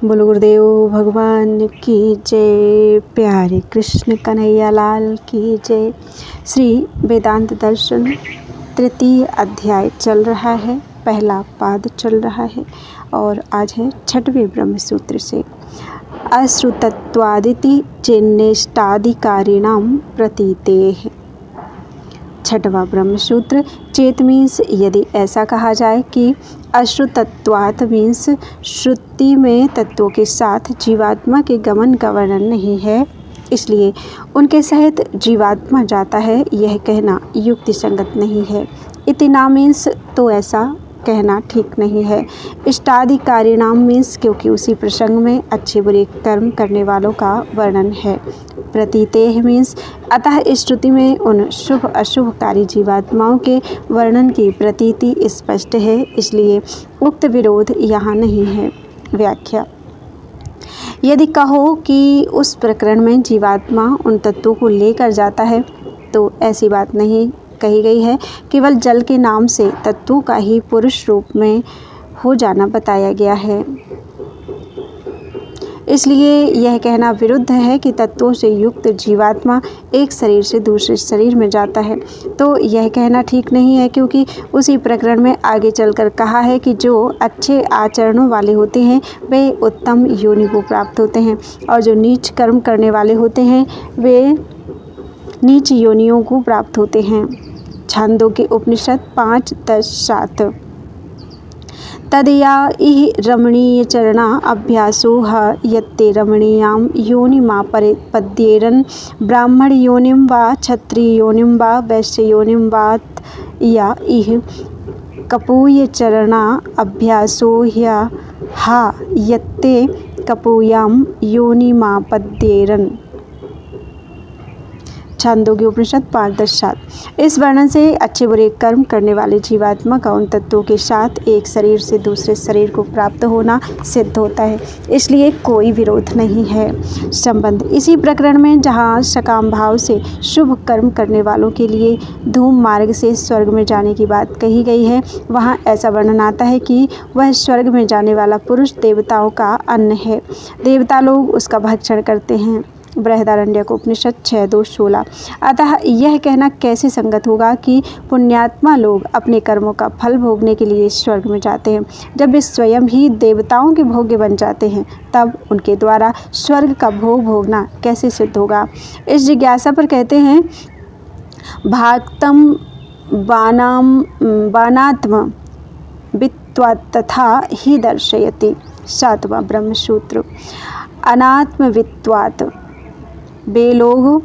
बोलो गुरुदेव भगवान की जय। प्यारे कृष्ण कन्हैया लाल की जय। श्री वेदांत दर्शन तृतीय अध्याय चल रहा है, पहला पाद चल रहा है और आज है 6वें ब्रह्म सूत्र से। अश्रुतत्वादिति चेन्नेष्टाधिकारिणां प्रतीतेः। 6वां ब्रह्म सूत्र। चेत मीन्स यदि ऐसा कहा जाए कि अश्रुतत्वात् मीन्स श्रुति में तत्वों के साथ जीवात्मा के गमन का वर्णन नहीं है, इसलिए उनके सहित जीवात्मा जाता है, यह कहना युक्ति संगत नहीं है। इति ना मीन्स तो ऐसा कहना ठीक नहीं है। इष्टाधिकारिणाम मीन्स क्योंकि उसी प्रसंग में अच्छे बुरे कर्म करने वालों का वर्णन है। प्रतीतेः मीन्स अतः इस श्रुति में उन शुभ अशुभकारी जीवात्माओं के वर्णन की प्रतीति स्पष्ट है, इसलिए उक्त विरोध यहाँ नहीं है। व्याख्या। यदि कहो कि उस प्रकरण में जीवात्मा उन तत्वों को लेकर जाता है तो ऐसी बात नहीं कही गई है। केवल जल के नाम से तत्वों का ही पुरुष रूप में हो जाना बताया गया है, इसलिए यह कहना विरुद्ध है कि तत्वों से युक्त जीवात्मा एक शरीर से दूसरे शरीर में जाता है। तो यह कहना ठीक नहीं है, क्योंकि उसी प्रकरण में आगे चलकर कहा है कि जो अच्छे आचरणों वाले होते हैं वे उत्तम योनि को प्राप्त होते हैं और जो नीच कर्म करने वाले होते हैं वे नीच योनियों को प्राप्त होते हैं। छांदोग्य उपनिषद 5:10-7। तदया इह रमणीय चरणा अभ्यासो ह यत्ते रमणीयां योनिमापद्येरन् ब्राह्मण योनिं वा क्षत्रिय योनिं वा वैश्य योनिं वा या इह कपूय चरणा अभ्यासो हा यत्ते कपूयां योनिमापद्येरन्। छांदोग्य उपनिषद 5:7। इस वर्णन से अच्छे बुरे कर्म करने वाले जीवात्मा का उन तत्वों के साथ एक शरीर से दूसरे शरीर को प्राप्त होना सिद्ध होता है, इसलिए कोई विरोध नहीं है। संबंध। इसी प्रकरण में जहाँ सकाम भाव से शुभ कर्म करने वालों के लिए धूम मार्ग से स्वर्ग में जाने की बात कही गई है, वहाँ ऐसा वर्णन आता है कि वह स्वर्ग में जाने वाला पुरुष देवताओं का अन्न है, देवता लोग उसका भक्षण करते हैं। बृहदारण्यक उपनिषद 6:2-16। अतः यह कहना कैसे संगत होगा कि पुण्यात्मा लोग अपने कर्मों का फल भोगने के लिए स्वर्ग में जाते हैं। जब वे स्वयं ही देवताओं के भोग्य बन जाते हैं तब उनके द्वारा स्वर्ग का भोग भोगना कैसे सिद्ध होगा। इस जिज्ञासा पर कहते हैं भाक्तम बानात्म वित्वात् तथा ही दर्शयति। 7वां ब्रह्म सूत्र। अनात्मवित्वात् वे लोग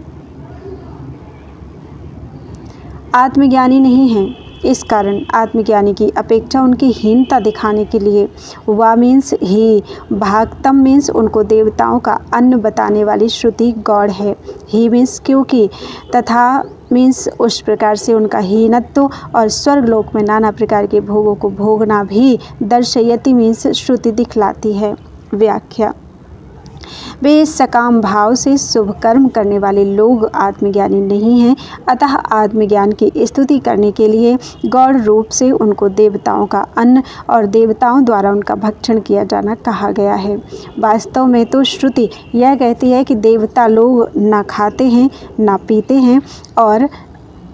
आत्मज्ञानी नहीं हैं, इस कारण आत्मज्ञानी की अपेक्षा उनकी हीनता दिखाने के लिए वा मीन्स ही भागतम मीन्स उनको देवताओं का अन्न बताने वाली श्रुति गौड़ है। ही मीन्स क्योंकि तथा मीन्स उस प्रकार से उनका हीनत्व और स्वर्गलोक में नाना प्रकार के भोगों को भोगना भी दर्शयति मीन्स श्रुति दिखलाती है। व्याख्या। वे सकाम भाव से शुभ कर्म करने वाले लोग आत्मज्ञानी नहीं हैं, अतः आत्मज्ञान की स्तुति करने के लिए गौड़ रूप से उनको देवताओं का अन्न और देवताओं द्वारा उनका भक्षण किया जाना कहा गया है। वास्तव में तो श्रुति यह कहती है कि देवता लोग ना खाते हैं ना पीते हैं और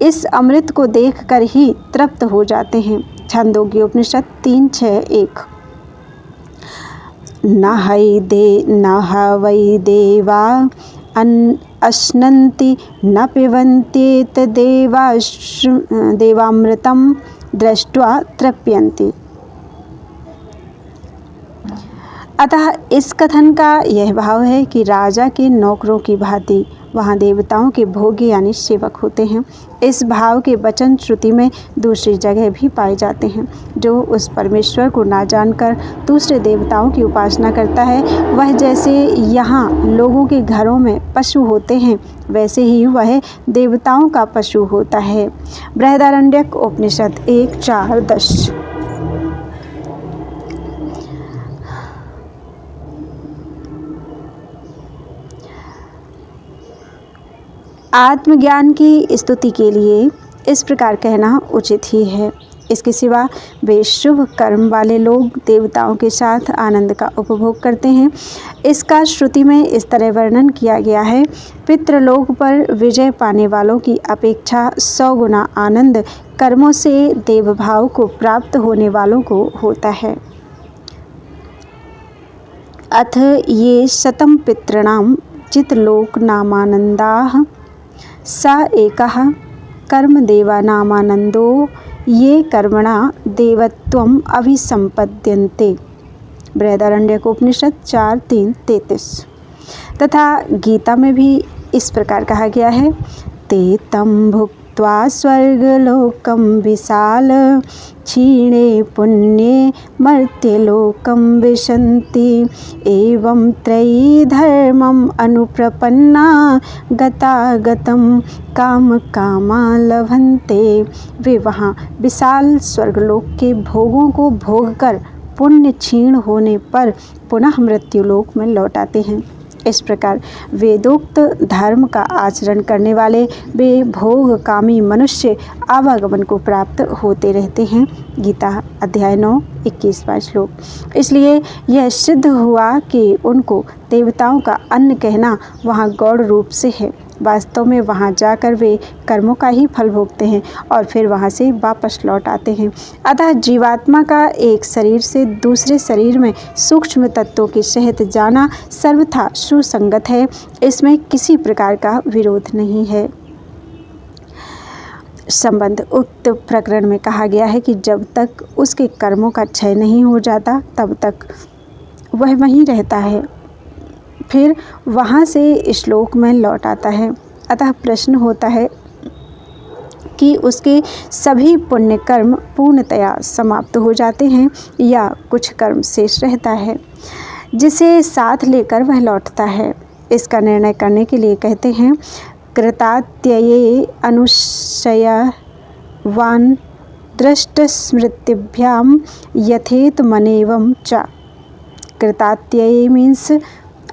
इस अमृत को देखकर ही तृप्त हो जाते हैं। छांदोग्य उपनिषद 3:6-1। न वै देवा अश्नन्ति न पिबन्त्येत देवामृतं दृष्ट्वा तृप्यन्ति। अतः इस कथन का यह भाव है कि राजा के नौकरों की भांति वहाँ देवताओं के भोग्य यानी सेवक होते हैं। इस भाव के वचन श्रुति में दूसरी जगह भी पाए जाते हैं। जो उस परमेश्वर को ना जानकर दूसरे देवताओं की उपासना करता है, वह जैसे यहाँ लोगों के घरों में पशु होते हैं वैसे ही वह देवताओं का पशु होता है। बृहदारण्यक उपनिषद 1:4-10। आत्मज्ञान की स्तुति के लिए इस प्रकार कहना उचित ही है। इसके सिवा वे शुभ कर्म वाले लोग देवताओं के साथ आनंद का उपभोग करते हैं। इसका श्रुति में इस तरह वर्णन किया गया है। पितृलोक पर विजय पाने वालों की अपेक्षा 100 गुना आनंद कर्मों से देवभाव को प्राप्त होने वालों को होता है। अथ ये शतं पितॄणां चित्लोक नामानन्दाः स एकः कर्मदेवानामानन्दो ये कर्मणा देवत्वम् अभिसंपद्यन्ते। बृहदारण्यकोपनिषद 4:3-33। तथा गीता में भी इस प्रकार कहा गया है, ते तं भुक्त्वा स्वर्गलोकं विशाल क्षीणे पुण्ये मर्त्यलोकं विशन्ति एवं त्रयी धर्मम् अनुप्रपन्ना गतागतं काम कामा लभन्ते। वे वहाँ विशाल स्वर्गलोक के भोगों को भोग कर पुण्य क्षीण होने पर पुनः मृत्युलोक में लौट आते हैं। इस प्रकार वेदोक्त धर्म का आचरण करने वाले वे भोग कामी मनुष्य आवागमन को प्राप्त होते रहते हैं। गीता अध्याय 9 21वां श्लोक। इसलिए यह सिद्ध हुआ कि उनको देवताओं का अन्न कहना वहाँ गौड़ रूप से है। वास्तव में वहाँ जाकर वे कर्मों का ही फल भोगते हैं और फिर वहाँ से वापस लौट आते हैं। अतः जीवात्मा का एक शरीर से दूसरे शरीर में सूक्ष्म तत्वों के सहित जाना सर्वथा सुसंगत है। इसमें किसी प्रकार का विरोध नहीं है। संबंध उक्त प्रकरण में कहा गया है कि जब तक उसके कर्मों का क्षय नहीं हो जाता तब तक वह वहीं रहता है, फिर वहाँ से श्लोक में लौट आता है। अतः प्रश्न होता है कि उसके सभी पुण्य कर्म पूर्णतया समाप्त हो जाते हैं या कुछ कर्म शेष रहता है जिसे साथ लेकर वह लौटता है। इसका निर्णय करने के लिए कहते हैं, कृतात्यये अनुशयवान् दृष्टस्मृतिभ्यां यथेत मनेवं च। कृतात्यये मीन्स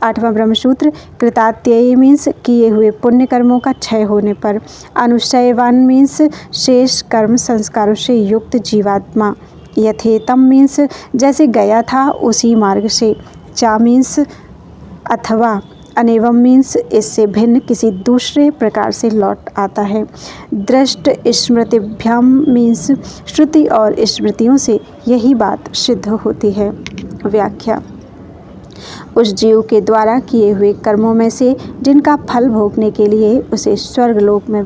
8वां ब्रह्मसूत्र। कृतात्यये मीन्स किए हुए पुण्य कर्मों का क्षय होने पर। अनुशयवान मीन्स शेष कर्म संस्कारों से युक्त जीवात्मा। यथेतम मीन्स जैसे गया था उसी मार्ग से। चा मीन्स अथवा। अनेवम मीन्स इससे भिन्न किसी दूसरे प्रकार से लौट आता है। दृष्ट स्मृतिभ्याम मीन्स श्रुति और स्मृतियों से यही बात सिद्ध होती है। व्याख्या। उस जीव के द्वारा किए हुए कर्मों में से जिनका फल भोगने के लिए उसे स्वर्गलोक में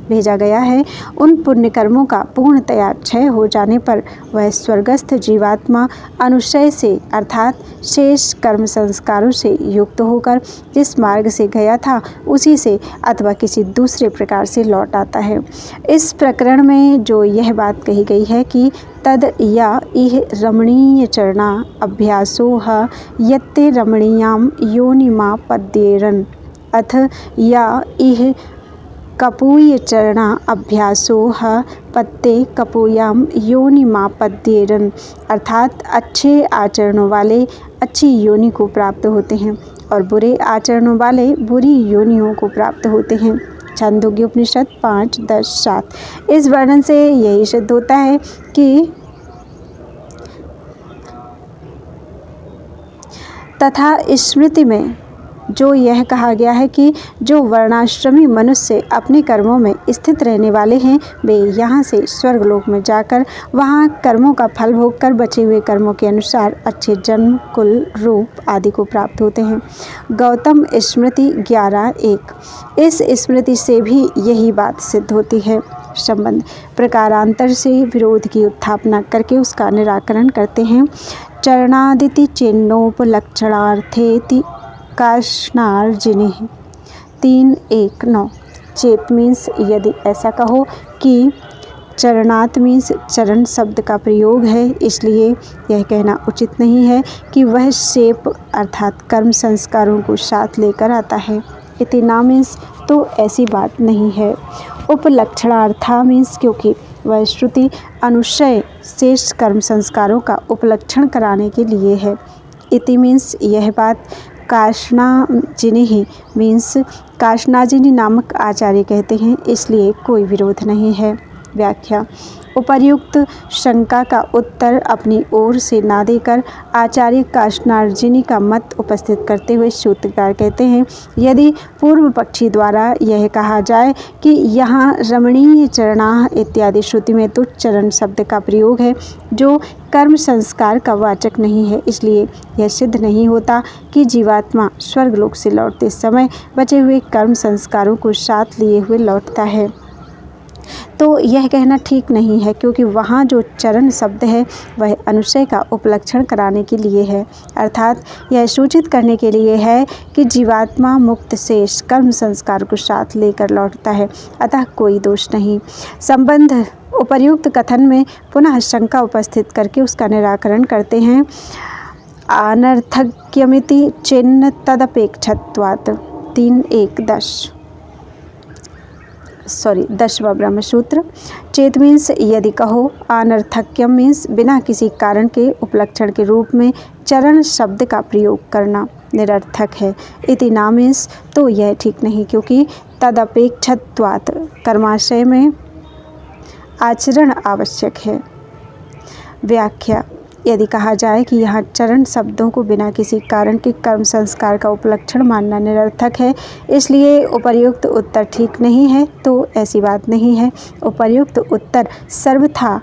भेजा गया है, उन पुण्य कर्मों का पूर्णतया क्षय हो जाने पर वह स्वर्गस्थ जीवात्मा अनुशय से अर्थात शेष कर्म संस्कारों से युक्त होकर जिस मार्ग से गया था उसी से अथवा किसी दूसरे प्रकार से लौट आता है। इस प्रकरण में जो यह बात कही गई है कि तद या इह रमणीय चरणा अभ्यासोह यत्ते रमणीयाम योनिमापद्येरन अथ या इह कपूय चरणा अभ्यासोह पत्ते कपूयाम योनिमापद्येरन अर्थात अच्छे आचरणों वाले अच्छी योनि को प्राप्त होते हैं और बुरे आचरणों वाले बुरी योनियों को प्राप्त होते हैं। छांदोग्य उपनिषद 5:10-7। इस वर्णन से यही सिद्ध होता है कि तथा स्मृति में जो यह कहा गया है कि जो वर्णाश्रमी मनुष्य अपने कर्मों में स्थित रहने वाले हैं वे यहाँ से स्वर्गलोक में जाकर वहाँ कर्मों का फल भोग कर बचे हुए कर्मों के अनुसार अच्छे जन्म कुल रूप आदि को प्राप्त होते हैं। गौतम स्मृति 11:1। इस स्मृति से भी यही बात सिद्ध होती है। संबंध प्रकारांतर से विरोध की उत्थापना करके उसका निराकरण करते हैं। चरणादिति चिन्नोपलक्षणार्थेति काष्णार्जिनि 3:1-9। चेत मीन्स यदि ऐसा कहो कि चरणात् मीन्स चरण शब्द का प्रयोग है, इसलिए यह कहना उचित नहीं है कि वह शेप अर्थात कर्म संस्कारों को साथ लेकर आता है। इति ना मीन्स तो ऐसी बात नहीं है। उपलक्षणार्था मीन्स क्योंकि वह श्रुति अनुशय शेष कर्म संस्कारों का उपलक्षण कराने के लिए है। इति मीन्स यह बात। काष्णाजिनि मीन्स काष्णाजिनि नामक आचार्य कहते हैं, इसलिए कोई विरोध नहीं है। व्याख्या। उपर्युक्त शंका का उत्तर अपनी ओर से ना देकर आचार्य काष्णार्जुनी का मत उपस्थित करते हुए सूत्रकार कहते हैं, यदि पूर्व पक्षी द्वारा यह कहा जाए कि यहाँ रमणीय चरणाः इत्यादि श्रुति में तो चरण शब्द का प्रयोग है जो कर्म संस्कार का वाचक नहीं है, इसलिए यह सिद्ध नहीं होता कि जीवात्मा स्वर्गलोक से लौटते समय बचे हुए कर्म संस्कारों को साथ लिए हुए लौटता है। तो यह कहना ठीक नहीं है, क्योंकि वहाँ जो चरण शब्द है वह अनुशय का उपलक्षण कराने के लिए है, अर्थात यह सूचित करने के लिए है कि जीवात्मा मुक्त शेष कर्म संस्कार को साथ लेकर लौटता है, अतः कोई दोष नहीं। संबंध उपर्युक्त कथन में पुनः शंका उपस्थित करके उसका निराकरण करते हैं। अनर्थक्यमिति चिन्ह तदपेक्षत्वात् 10वां ब्रह्मसूत्र। चेत मीन्स यदि कहो, अनर्थक्यम मीन्स बिना किसी कारण के उपलक्षण के रूप में चरण शब्द का प्रयोग करना निरर्थक है। इति ना मीन्स तो यह ठीक नहीं, क्योंकि तदपेक्षत्वात् कर्माशय में आचरण आवश्यक है। व्याख्या। यदि कहा जाए कि यहाँ चरण शब्दों को बिना किसी कारण के कर्म संस्कार का उपलक्षण मानना निरर्थक है, इसलिए उपर्युक्त उत्तर ठीक नहीं है, तो ऐसी बात नहीं है। उपर्युक्त उत्तर सर्वथा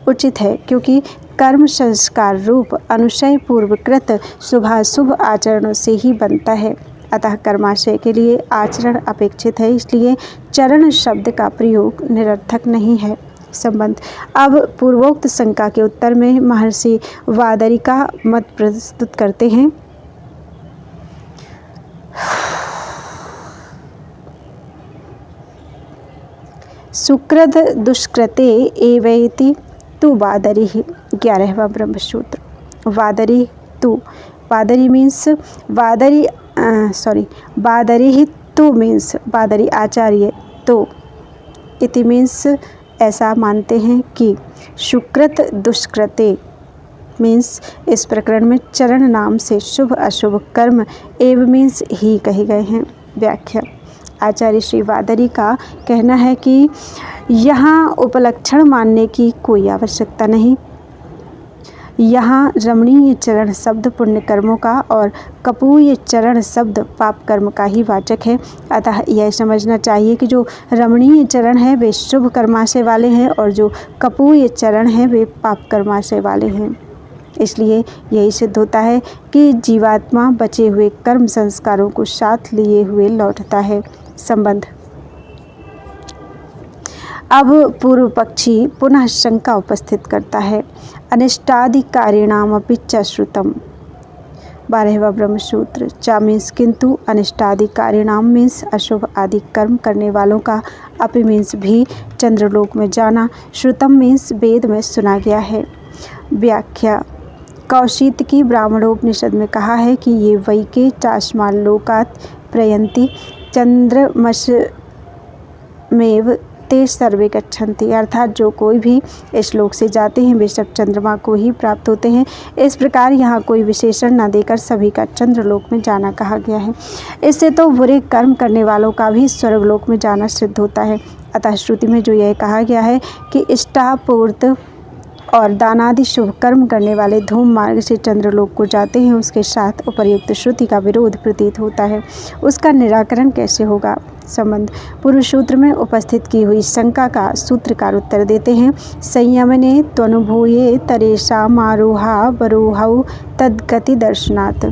उचित है, क्योंकि कर्म संस्कार रूप अनुशय पूर्वकृत शुभाशुभ आचरणों से ही बनता है, अतः कर्माशय के लिए आचरण अपेक्षित है, इसलिए चरण शब्द का प्रयोग निरर्थक नहीं है। संबंध। अब पूर्वोक्त शंका के उत्तर में महर्षि वादरी का मत प्रस्तुत करते हैं। सुकृत दुष्कृते एवैति तु वादरी। 11वां ब्रह्मसूत्र। वादरी तु, वादरी मीन्स वादरी तु मीन्स वादरी आचार्य, तो इति मीन्स ऐसा मानते हैं कि सुकृत दुष्कृते मीन्स इस प्रकरण में चरण नाम से शुभ अशुभ कर्म एव मीन्स ही कहे गए हैं। व्याख्या। आचार्य श्री वादरी का कहना है कि यहाँ उपलक्षण मानने की कोई आवश्यकता नहीं। यहाँ रमणीय चरण शब्द पुण्य कर्मों का और कपूय चरण शब्द पाप कर्म का ही वाचक है, अतः यह समझना चाहिए कि जो रमणीय चरण है वे शुभ कर्माशय वाले हैं और जो कपूय चरण है वे पाप कर्माशय वाले हैं। इसलिए यही सिद्ध होता है कि जीवात्मा बचे हुए कर्म संस्कारों को साथ लिए हुए लौटता है। संबंध। अब पूर्व पक्षी पुनः शंका उपस्थित करता है। अनिष्टाधिकारिणामपि च श्रुतम। 12वां ब्रह्मसूत्र। चा मीन्स किंतु, अनिष्टाधिकारिणाम मीन्स अशुभ आदि कर्म करने वालों का, अपि मीन्स भी चंद्रलोक में जाना, श्रुतम मीन्स वेद में सुना गया है। व्याख्या। कौशितकी ब्राह्मणोपनिषद में कहा है कि ये वैके चास्माल्लोकात् प्रयन्ति चंद्रमसमेव ते सर्वे गच्छन्ति, अर्थात जो कोई भी इस श्लोक से जाते हैं वे सब चंद्रमा को ही प्राप्त होते हैं। इस प्रकार यहाँ कोई विशेषण न देकर सभी का चंद्रलोक में जाना कहा गया है। इससे तो बुरे कर्म करने वालों का भी स्वर्गलोक में जाना सिद्ध होता है। अतः श्रुति में जो यह कहा गया है कि इष्टापूर्त और दानादि शुभ कर्म करने वाले धूम मार्ग से चंद्रलोक को जाते हैं, उसके साथ उपर्युक्त श्रुति का विरोध प्रतीत होता है। उसका निराकरण कैसे होगा? संबंध। पूर्व सूत्र में उपस्थित की हुई शंका का सूत्रकार उत्तर देते हैं। संयमने त्वनुभूये तरेषामारोहा बरोहौ तद्गति दर्शनात्।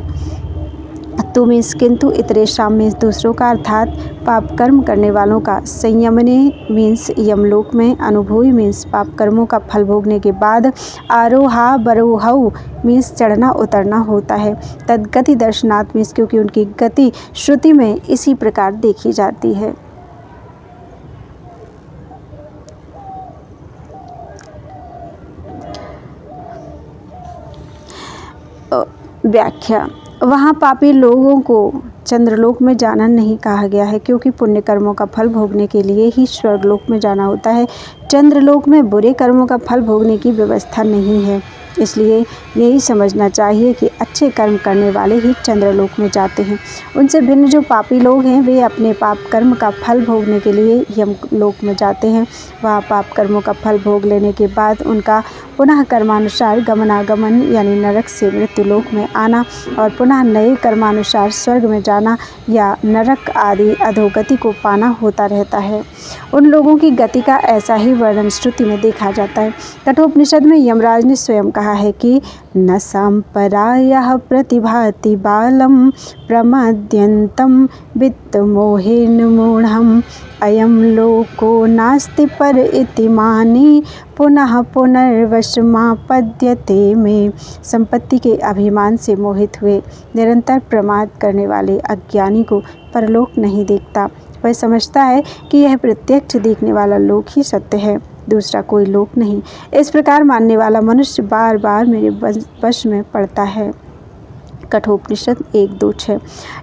तो मीन्स किंतु, इतरेषाम मीन्स दूसरों का, अर्थात पाप कर्म करने वालों का। संयमने मीन्स यमलोक में, अनुभूय मीन्स पाप कर्मों का फल भोगने के बाद, आरोहा बरोहौ मीन्स चढ़ना उतरना होता है। तद्गति दर्शनात् मीन्स क्योंकि उनकी गति श्रुति में इसी प्रकार देखी जाती है। व्याख्या। वहाँ पापी लोगों को चंद्रलोक में जाना नहीं कहा गया है, क्योंकि पुण्य कर्मों का फल भोगने के लिए ही स्वर्गलोक में जाना होता है। चंद्रलोक में बुरे कर्मों का फल भोगने की व्यवस्था नहीं है। इसलिए यही समझना चाहिए कि अच्छे कर्म करने वाले ही चंद्रलोक में जाते हैं। उनसे भिन्न जो पापी लोग हैं वे अपने पाप कर्म का फल भोगने के लिए यमलोक में जाते हैं। वहाँ पाप कर्मों का फल भोग लेने के बाद उनका पुनः कर्मानुसार गमनागमन यानी नरक से मृत्युलोक में आना और पुनः नए कर्मानुसार स्वर्ग में जाना या नरक आदि अधोगति को पाना होता रहता है। उन लोगों की गति का ऐसा ही वर्णन श्रुति में देखा जाता है। कठोपनिषद में यमराज ने स्वयं कहा है कि न संपरायः प्रतिभाति बालम प्रमद्यन्तं वित्तमोहेन मूढ़म् अयं लोको नास्ति पर इति मानि पुनः पुनर्वशमापद्यते में। संपत्ति के अभिमान से मोहित हुए निरंतर प्रमाद करने वाले अज्ञानी को परलोक नहीं देखता। वह समझता है कि यह प्रत्यक्ष देखने वाला लोक ही सत्य है, दूसरा कोई लोक नहीं। इस प्रकार मानने वाला मनुष्य बार बार मेरे वश में पड़ता है। कठोपनिषद 1-2-6।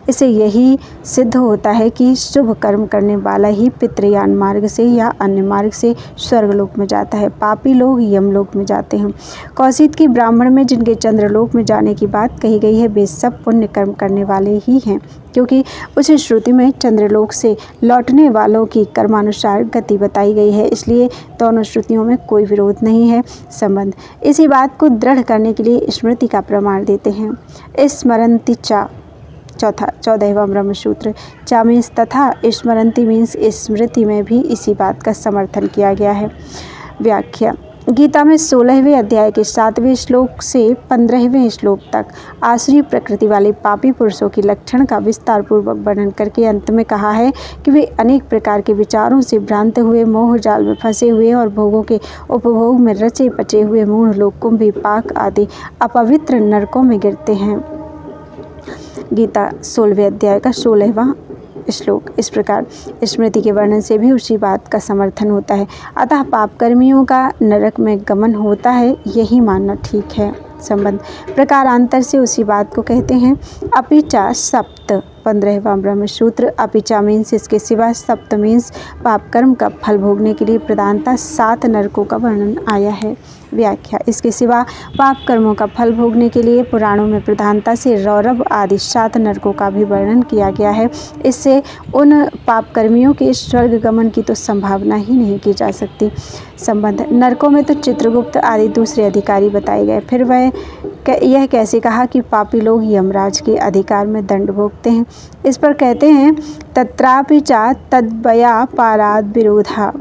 इससे यही सिद्ध होता है कि शुभ कर्म करने वाला ही पितृयान मार्ग से या अन्य मार्ग से स्वर्गलोक में जाता है, पापी लोग यमलोक में जाते हैं। कौशिक की ब्राह्मण में जिनके चंद्रलोक में जाने की बात कही गई है वे सब पुण्य कर्म करने वाले ही हैं, क्योंकि उस श्रुति में चंद्रलोक से लौटने वालों की कर्मानुसार गति बताई गई है। इसलिए दोनों श्रुतियों में कोई विरोध नहीं है। संबंध इसी बात को दृढ़ करने के लिए स्मृति का प्रमाण देते हैं। स्मरन्ति चा 14वां ब्रह्मसूत्र चा मीन्स तथा, स्मरन्ति मीन्स स्मृति में भी इसी बात का समर्थन किया गया है। व्याख्या गीता में 16वें अध्याय के 7वें श्लोक से 15वें श्लोक तक आसुरी प्रकृति वाले पापी पुरुषों की लक्षण का विस्तार पूर्वक वर्णन करके अंत में कहा है कि वे अनेक प्रकार के विचारों से भ्रांत हुए, मोह जाल में फंसे हुए और भोगों के उपभोग में रचे पचे हुए मूढ़ लोग कुंभी, पाक आदि अपवित्र नरकों में गिरते हैं। गीता 16वें अध्याय का 16वां श्लोक। इस प्रकार स्मृति के वर्णन से भी उसी बात का समर्थन होता है। अतः पाप कर्मियों का नरक में गमन होता है, यही मानना ठीक है। संबंध प्रकारांतर से उसी बात को कहते हैं। अपिचा सप्त 15वां ब्रह्मसूत्र अपिचा मीन्स इसके सिवा, सप्त मीन्स पाप कर्म का फल भोगने के लिए प्रधानता 7 नरकों का वर्णन आया है। व्याख्या इसके सिवा पाप कर्मों का फल भोगने के लिए पुराणों में प्रधानता से रौरव आदि 7 नरकों का भी वर्णन किया गया है। इससे उन पाप कर्मियों के स्वर्ग गमन की तो संभावना ही नहीं की जा सकती। संबंध नरकों में तो चित्रगुप्त आदि दूसरे अधिकारी बताए गए, फिर वह यह कैसे कहा कि पापी लोग यमराज के अधिकार में दंड भोगते हैं। इस पर कहते हैं तत्रापि चा तद्वया पाराद विरोधा।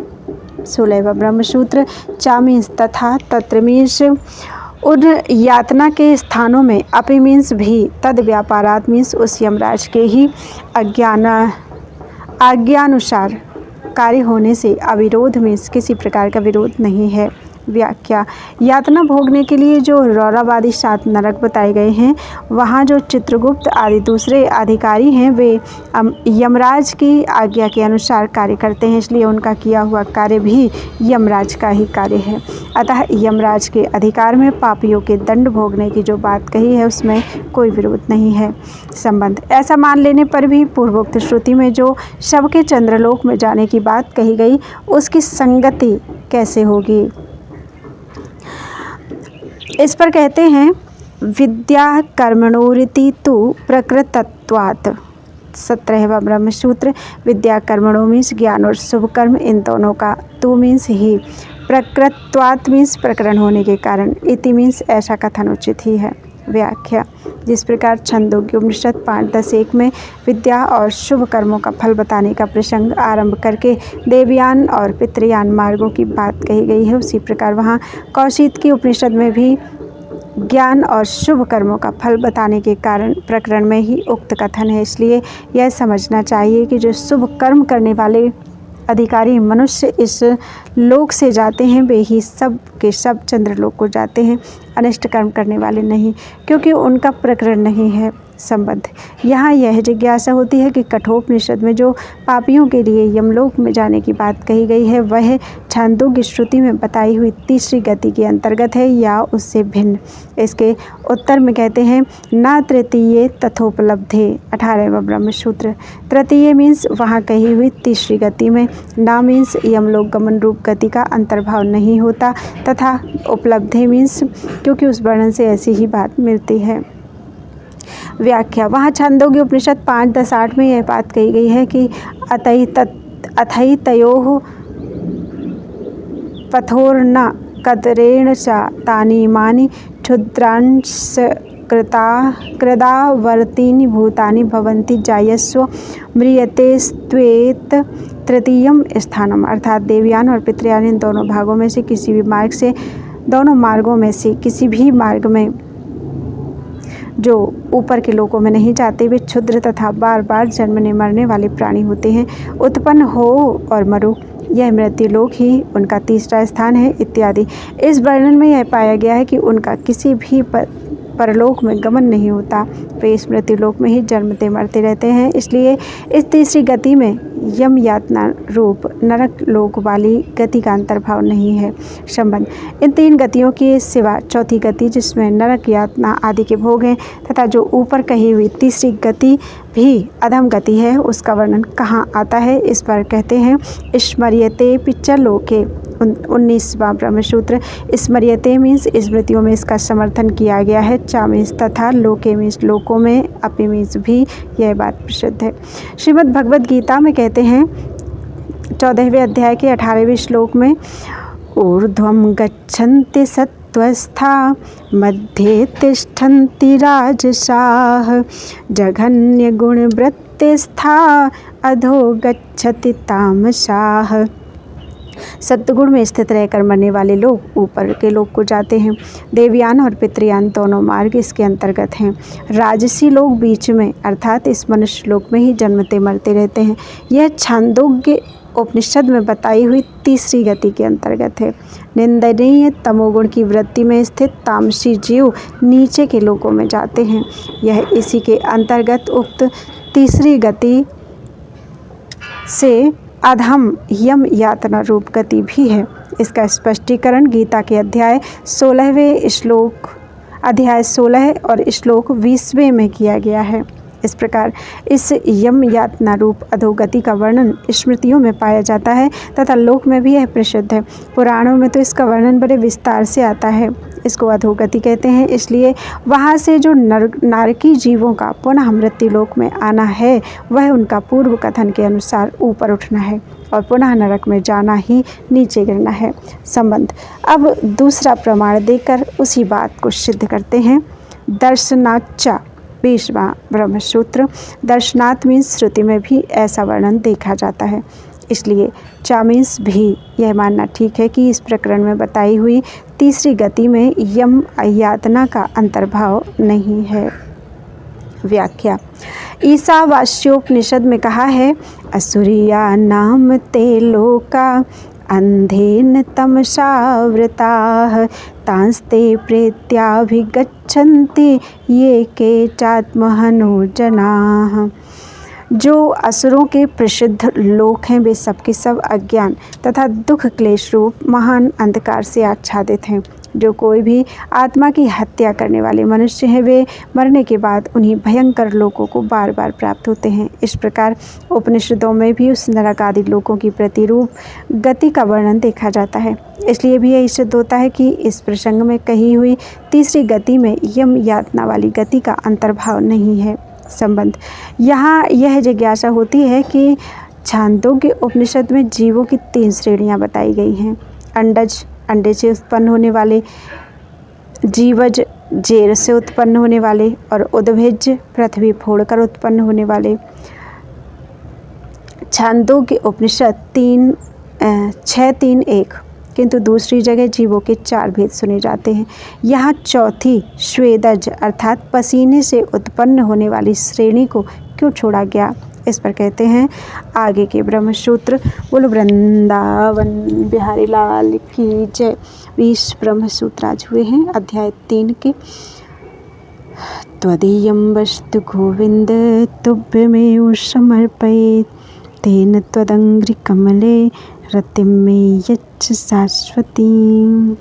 16वां ब्रह्मसूत्र चा मीन्स तथा, तत्र मीन्स उन यातना के स्थानों में, अपि मीन्स भी, तद व्यापारात मीन्स उस यमराज के ही आज्ञानुसार कार्य होने से अविरोध मीन्स किसी प्रकार का विरोध नहीं है। व्याख्या यातना भोगने के लिए जो रौरवादी 7 नरक बताए गए हैं, वहाँ जो चित्रगुप्त आदि दूसरे अधिकारी हैं वे यमराज की आज्ञा के अनुसार कार्य करते हैं, इसलिए उनका किया हुआ कार्य भी यमराज का ही कार्य है। अतः यमराज के अधिकार में पापियों के दंड भोगने की जो बात कही है उसमें कोई विरोध नहीं है। संबंध ऐसा मान लेने पर भी पूर्वोक्त श्रुति में जो शव के चंद्रलोक में जाने की बात कही गई उसकी संगति कैसे होगी। इस पर कहते हैं विद्या कर्मणोरिति तु प्रकृतत्वात्। 17वां ब्रह्मसूत्र विद्या कर्मणो मीन्स ज्ञान और शुभ कर्म, इन दोनों का तु मीन्स ही, प्रकृतत्वात् मीन्स प्रकरण होने के कारण, इति मीन्स ऐसा कथन उचित ही है। व्याख्या जिस प्रकार छंदोग्योपनिषद 5.10.1 में विद्या और शुभ कर्मों का फल बताने का प्रसंग आरंभ करके देवयान और पितृयान मार्गों की बात कही गई है, उसी प्रकार वहाँ कौशिक की उपनिषद में भी ज्ञान और शुभ कर्मों का फल बताने के कारण प्रकरण में ही उक्त कथन है। इसलिए यह समझना चाहिए कि जो शुभ कर्म करने वाले अधिकारी मनुष्य इस लोक से जाते हैं वे ही सब के सब चंद्रलोक को जाते हैं, अनिष्ट कर्म करने वाले नहीं, क्योंकि उनका प्रकरण नहीं है। संबंध यहाँ यह जिज्ञासा होती है कि कठोपनिषद में जो पापियों के लिए यमलोक में जाने की बात कही गई है वह छांदोग्य श्रुति में बताई हुई तीसरी गति के अंतर्गत है या उससे भिन्न। इसके उत्तर में कहते हैं न तृतीय तथोपलब्धे। 18वां ब्रह्मसूत्र तृतीय मीन्स वहाँ कही हुई तीसरी गति में, न मीन्स यमलोक गमन रूप गति का अंतर्भाव नहीं होता, तथा उपलब्धे मीन्स क्योंकि उस वर्णन से ऐसी ही बात मिलती है। व्याख्या, वहाँ छांदोग्य उपनिषद 5:10-8 में यह बात कही गई है कि अथैतयोः पथोर्न कदरेण च तानि इमानि क्षुद्रांश कृदावर्तीनि भूतानि भवन्ति जायस्व म्रियतेस्त्वेत तृतीयम स्थानम। अर्थात देवयान और पितृयान इन दोनों भागों में से किसी भी मार्ग से, दोनों मार्गों में से किसी भी मार्ग में जो ऊपर के लोकों में नहीं जाते, वे क्षुद्र तथा बार बार जन्मने मरने वाले प्राणी होते हैं। उत्पन्न हो और मरो, यह मृत्यु लोक ही उनका तीसरा स्थान है इत्यादि। इस वर्णन में यह पाया गया है कि उनका किसी भी परलोक में गमन नहीं होता, वे इस मृत्यु लोक में ही जन्मते मरते रहते हैं। इसलिए इस तीसरी गति में यम यातना रूप नरक लोक वाली गति का अंतर्भाव नहीं है। संबंध, इन 3 गतियों के सिवा चौथी गति जिसमें नरक यातना आदि के भोग हैं तथा जो ऊपर कही हुई तीसरी गति भी अधम गति है, उसका वर्णन कहाँ आता है, इस पर कहते हैं स्मर्यते पिच्चर लोके 19वां ब्रह्मसूत्र। स्मर्यते मीन्स स्मृतियों में इसका समर्थन किया गया है, चा मीन्स तथा, लोके मीन्स लोकों में, अपि मीन्स भी, यह बात प्रसिद्ध है। श्रीमद् भगवद गीता में कहते हैं 14वें अध्याय के 18वें श्लोक में ऊर्ध्वं गच्छन्ति सत्त्वस्था मध्ये तिष्ठन्ति राजसाः जघन्य गुणवृत्तिस्था अधो गच्छति तामसाः। सत्गुण में स्थित रहकर मरने वाले लोग ऊपर के लोक को जाते हैं। देवयान और पितृयान दोनों मार्ग इसके अंतर्गत हैं। राजसी लोग बीच में अर्थात इस मनुष्य लोक में ही जन्मते मरते रहते हैं। यह छांदोग्य उपनिषद में बताई हुई तीसरी गति के अंतर्गत है। निंदनीय तमोगुण की वृत्ति में स्थित तामसी जीव नीचे के लोकों में जाते हैं। यह इसी के अंतर्गत उक्त तीसरी गति से अधम यम यातना रूप गति भी है। इसका स्पष्टीकरण गीता के अध्याय 16 और श्लोक 20वें में किया गया है। इस प्रकार इस यम यातना रूप अधोगति का वर्णन स्मृतियों में पाया जाता है तथा लोक में भी यह प्रसिद्ध है। पुराणों में तो इसका वर्णन बड़े विस्तार से आता है। इसको अधोगति कहते हैं, इसलिए वहाँ से जो नारकी जीवों का पुनः मृत्यु लोक में आना है, वह उनका पूर्व कथन के अनुसार ऊपर उठना है और पुनः नरक में जाना ही नीचे गिरना है। संबंध, अब दूसरा प्रमाण देकर उसी बात को सिद्ध करते हैं। दर्शनाच्चा 20वां ब्रह्मसूत्र। दर्शनात् मीन्स श्रुति में भी ऐसा वर्णन देखा जाता है, इसलिए चा मीन्स भी यह मानना ठीक है कि इस प्रकरण में बताई हुई तीसरी गति में यम यातना का अंतर्भाव नहीं है। व्याख्या, ईशावास्योपनिषद में कहा है असुरिया नाम ते लोका अंधेन तमसावृताः तांस्ते प्रेत्याभिगच्छन्ति ये के चात्महनो जनाः। जो असुरों के प्रसिद्ध लोक हैं, वे सबके सब अज्ञान तथा दुख क्लेश रूप महान अंधकार से आच्छादित हैं। जो कोई भी आत्मा की हत्या करने वाले मनुष्य हैं, वे मरने के बाद उन्हीं भयंकर लोकों को बार बार प्राप्त होते हैं। इस प्रकार उपनिषदों में भी उस नरक आदि लोकों की प्रतिरूप गति का वर्णन देखा जाता है। इसलिए भी यही सिद्ध होता है कि इस प्रसंग में कही हुई तीसरी गति में यम यातना वाली गति का अंतर्भाव नहीं है। संबंध, यहाँ यह जिज्ञासा होती है कि छांदोग्य उपनिषद में जीवों की 3 श्रेणियाँ बताई गई हैं। अंडज, अंडे से उत्पन्न होने वाले, जीवज, जेर से उत्पन्न होने वाले, और उद्भिज, पृथ्वी फोड़कर उत्पन्न होने वाले। छांदोग्य उपनिषद 6:3-1, किंतु दूसरी जगह जीवों के 4 भेद सुने जाते हैं। यहाँ चौथी स्वेदज अर्थात पसीने से उत्पन्न होने वाली श्रेणी को क्यों छोड़ा गया, इस पर कहते हैं आगे के ब्रह्मसूत्र। बोलो वृंदावन बिहारी लाल की जय। 20 ब्रह्मसूत्र आज हुए हैं अध्याय 3 के। त्वदीयं वस्तु गोविंद तुभ्यमेव समर्पयेत् तेन त्वदङ्घ्रिकमले रतिं मे यच्छ शाश्वतीम्।